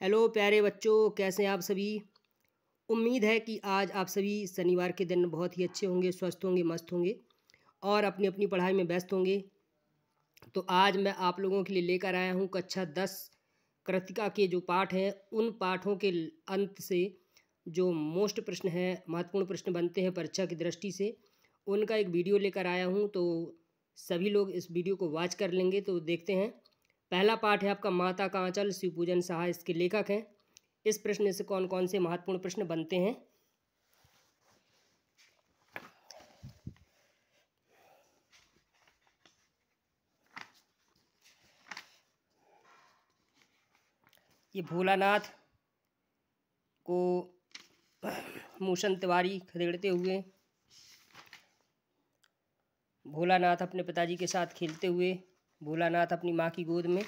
Hello प्यारे बच्चों, कैसे हैं आप सभी। उम्मीद है कि आज आप सभी शनिवार के दिन बहुत ही अच्छे होंगे, स्वस्थ होंगे, मस्त होंगे और अपनी अपनी पढ़ाई में व्यस्त होंगे। तो आज मैं आप लोगों के लिए लेकर आया हूँ कक्षा 10 कृतिका के जो पाठ हैं, उन पाठों के अंत से जो मोस्ट प्रश्न हैं, महत्वपूर्ण प्रश्न बनते हैं परीक्षा की दृष्टि से, उनका एक वीडियो लेकर आया हूँ। तो सभी लोग इस वीडियो को वॉच कर लेंगे। तो देखते हैं। पहला पाठ है आपका माता का आंचल, शिवपूजन सहाय इसके लेखक हैं। इस प्रश्न से कौन कौन से महत्वपूर्ण प्रश्न बनते हैं। ये भोलानाथ को मूसन तिवारी खदेड़ते हुए, भोलानाथ अपने पिताजी के साथ खेलते हुए, भोलानाथ अपनी माँ की गोद में।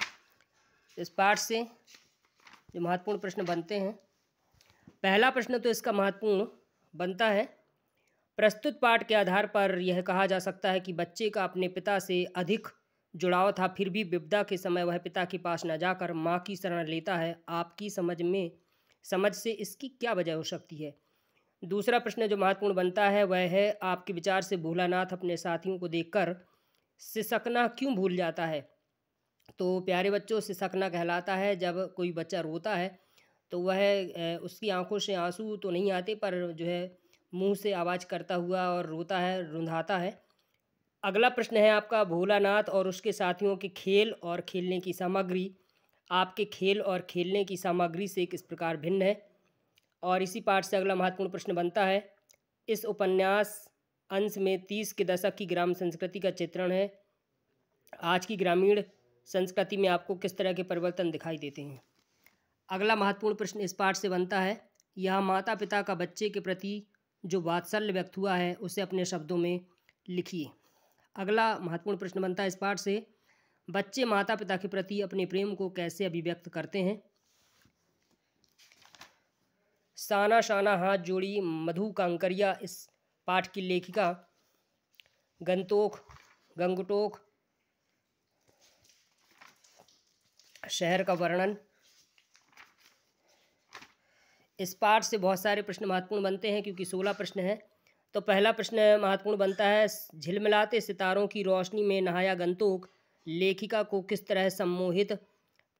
इस पाठ से जो महत्वपूर्ण प्रश्न बनते हैं, पहला प्रश्न तो इसका महत्वपूर्ण बनता है, प्रस्तुत पाठ के आधार पर यह कहा जा सकता है कि बच्चे का अपने पिता से अधिक जुड़ाव था, फिर भी विपदा के समय वह पिता के पास न जाकर माँ की शरण लेता है। आपकी समझ से इसकी क्या वजह हो सकती है। दूसरा प्रश्न जो महत्वपूर्ण बनता है वह है, आपके विचार से भोलानाथ अपने साथियों को देखकर सिसकना क्यों भूल जाता है। तो प्यारे बच्चों, सिसकना कहलाता है जब कोई बच्चा रोता है तो वह उसकी आंखों से आंसू तो नहीं आते, पर जो है मुंह से आवाज़ करता हुआ और रोता है, रुंधाता है। अगला प्रश्न है आपका, भोलानाथ और उसके साथियों के खेल और खेलने की सामग्री आपके खेल और खेलने की सामग्री से किस प्रकार भिन्न है। और इसी पाठ से अगला महत्वपूर्ण प्रश्न बनता है, इस उपन्यास अंश में 30 के दशक की ग्राम संस्कृति का चित्रण है। आज की ग्रामीण संस्कृति में आपको किस तरह के परिवर्तन दिखाई देते हैं। अगला महत्वपूर्ण प्रश्न इस पाठ से बनता है, यह माता पिता का बच्चे के प्रति जो वात्सल्य व्यक्त हुआ है उसे अपने शब्दों में लिखिए। अगला महत्वपूर्ण प्रश्न बनता है इस पाठ से, बच्चे माता पिता के प्रति अपने प्रेम को कैसे अभिव्यक्त करते हैं। साना शाना हाथ जोड़ी मधु कांकरिया इस पाठ की लेखिका। गंगटोक शहर का वर्णन। इस पाठ से बहुत सारे प्रश्न महत्वपूर्ण बनते हैं क्योंकि 16 प्रश्न हैं। तो पहला प्रश्न महत्वपूर्ण बनता है, झिलमिलाते सितारों की रोशनी में नहाया गंतोक लेखिका को किस तरह सम्मोहित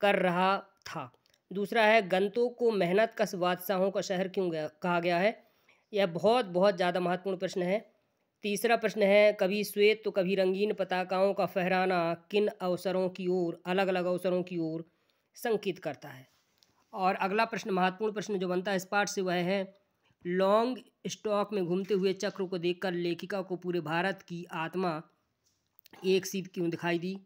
कर रहा था। दूसरा है, गंतोक को मेहनत कश बादशाहों का शहर क्यों कहा गया है। यह बहुत ज़्यादा महत्वपूर्ण प्रश्न है। तीसरा प्रश्न है, कभी श्वेत तो कभी रंगीन पताकाओं का फहराना किन अवसरों की ओर, अलग अलग अवसरों की ओर संकेत करता है। और अगला प्रश्न महत्वपूर्ण प्रश्न जो बनता है इस पाठ से वह है, लॉन्ग स्टॉक में घूमते हुए चक्र को देखकर लेखिका को पूरे भारत की आत्मा एक सी क्यों दिखाई दी।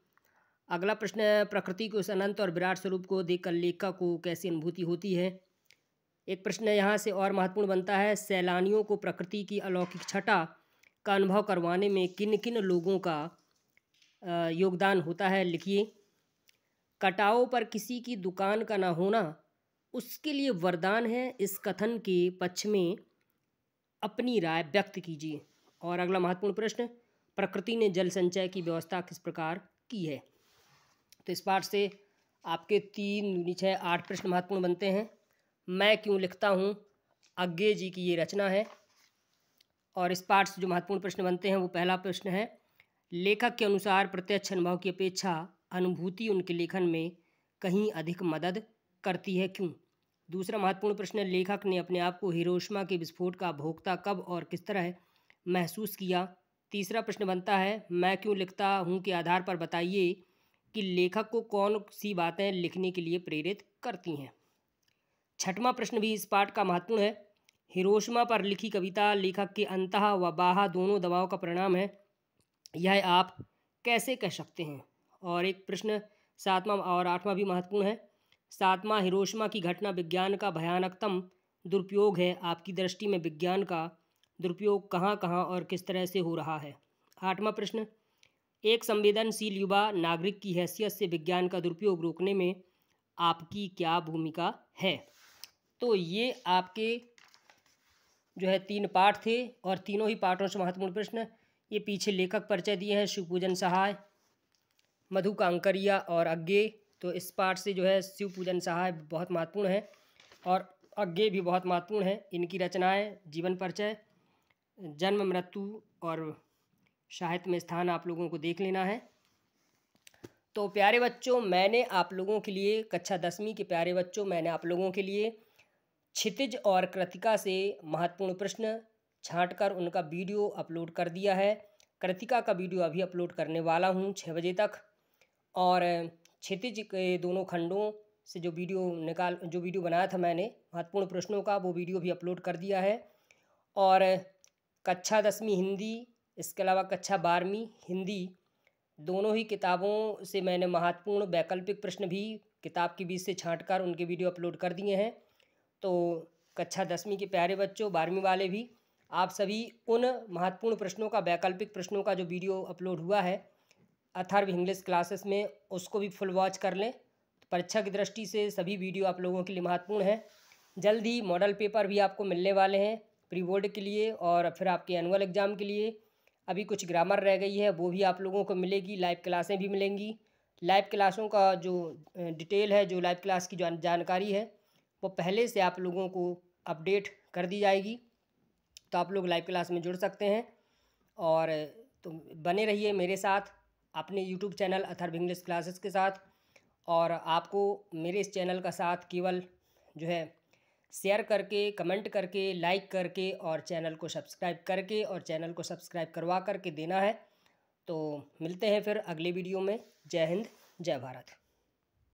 अगला प्रश्न है, प्रकृति के उस अनंत और विराट स्वरूप को देखकर लेखिका को कैसी अनुभूति होती है। एक प्रश्न यहाँ से और महत्वपूर्ण बनता है, सैलानियों को प्रकृति की अलौकिक छटा का अनुभव करवाने में किन किन लोगों का योगदान होता है, लिखिए। कटाओ पर किसी की दुकान का ना होना उसके लिए वरदान है, इस कथन के पक्ष में अपनी राय व्यक्त कीजिए। और अगला महत्वपूर्ण प्रश्न, प्रकृति ने जल संचय की व्यवस्था किस प्रकार की है। तो इस पाठ से आपके 3 दूनी 6 8 प्रश्न महत्वपूर्ण बनते हैं। मैं क्यों लिखता हूँ अज्ञे जी की ये रचना है। और इस पाठ से जो महत्वपूर्ण प्रश्न बनते हैं वो पहला प्रश्न है, लेखक के अनुसार प्रत्यक्ष अनुभव की अपेक्षा अनुभूति उनके लेखन में कहीं अधिक मदद करती है, क्यों। दूसरा महत्वपूर्ण प्रश्न, लेखक ने अपने आप को हिरोशिमा के विस्फोट का भोक्ता कब और किस तरह महसूस किया। तीसरा प्रश्न बनता है, मैं क्यों लिखता हूँ के आधार पर बताइए कि लेखक को कौन सी बातें लिखने के लिए प्रेरित करती हैं। छठवां प्रश्न भी इस पाठ का महत्वपूर्ण है, हिरोशिमा पर लिखी कविता लेखक के अंतः व बाहा दोनों दबाव का परिणाम है, यह आप कैसे कह सकते हैं। और एक प्रश्न 7वां और 8वां भी महत्वपूर्ण है। 7वां, हिरोशिमा की घटना विज्ञान का भयानकतम दुरुपयोग है, आपकी दृष्टि में विज्ञान का दुरुपयोग कहाँ कहाँ और किस तरह से हो रहा है। 8वां प्रश्न, एक संवेदनशील युवा नागरिक की हैसियत से विज्ञान का दुरुपयोग रोकने में आपकी क्या भूमिका है। तो ये आपके जो है 3 पाठ थे और तीनों ही पाठों से महत्वपूर्ण प्रश्न। ये पीछे लेखक परिचय दिए हैं, शिवपूजन सहाय, मधु कांकरिया और अज्ञे। तो इस पाठ से जो है शिव पूजन सहाय बहुत महत्वपूर्ण है और आगे भी बहुत महत्वपूर्ण है। इनकी रचनाएं, जीवन परिचय, जन्म, मृत्यु और साहित्य में स्थान आप लोगों को देख लेना है। तो प्यारे बच्चों, मैंने आप लोगों के लिए कक्षा 10वीं के प्यारे बच्चों, मैंने आप लोगों के लिए क्षितिज और कृतिका से महत्वपूर्ण प्रश्न छांटकर उनका वीडियो अपलोड कर दिया है। कृतिका का वीडियो अभी अपलोड करने वाला हूँ 6 बजे तक, और क्षितिज के दोनों खंडों से जो वीडियो बनाया था मैंने महत्वपूर्ण प्रश्नों का, वो वीडियो भी अपलोड कर दिया है। और कक्षा 10वीं हिंदी, इसके अलावा कक्षा 12वीं हिंदी, दोनों ही किताबों से मैंने महत्वपूर्ण वैकल्पिक प्रश्न भी किताब के बीच से छांटकर उनके वीडियो अपलोड कर दिए हैं। तो कक्षा 10वीं के प्यारे बच्चों, 12वीं वाले भी, आप सभी उन महत्वपूर्ण प्रश्नों का, वैकल्पिक प्रश्नों का जो वीडियो अपलोड हुआ है अथर्व इंग्लिश क्लासेस में, उसको भी फुल वॉच कर लें। तो परीक्षा की दृष्टि से सभी वीडियो आप लोगों के लिए महत्वपूर्ण है। जल्द ही मॉडल पेपर भी आपको मिलने वाले हैं प्री बोर्ड के लिए और फिर आपके एनुअल एग्ज़ाम के लिए। अभी कुछ ग्रामर रह गई है, वो भी आप लोगों को मिलेगी। लाइव क्लासें भी मिलेंगी। लाइव क्लासों का जो डिटेल है, जो लाइव क्लास की जो जानकारी है, वो पहले से आप लोगों को अपडेट कर दी जाएगी, तो आप लोग लाइव क्लास में जुड़ सकते हैं। और तो बने रहिए मेरे साथ अपने YouTube channel Atharva English classes के साथ। और आपको मेरे इस चैनल का साथ केवल जो है शेयर करके, कमेंट करके, लाइक करके और चैनल को सब्सक्राइब करवा करके देना है। तो मिलते हैं फिर अगले वीडियो में। जय हिंद, जय भारत।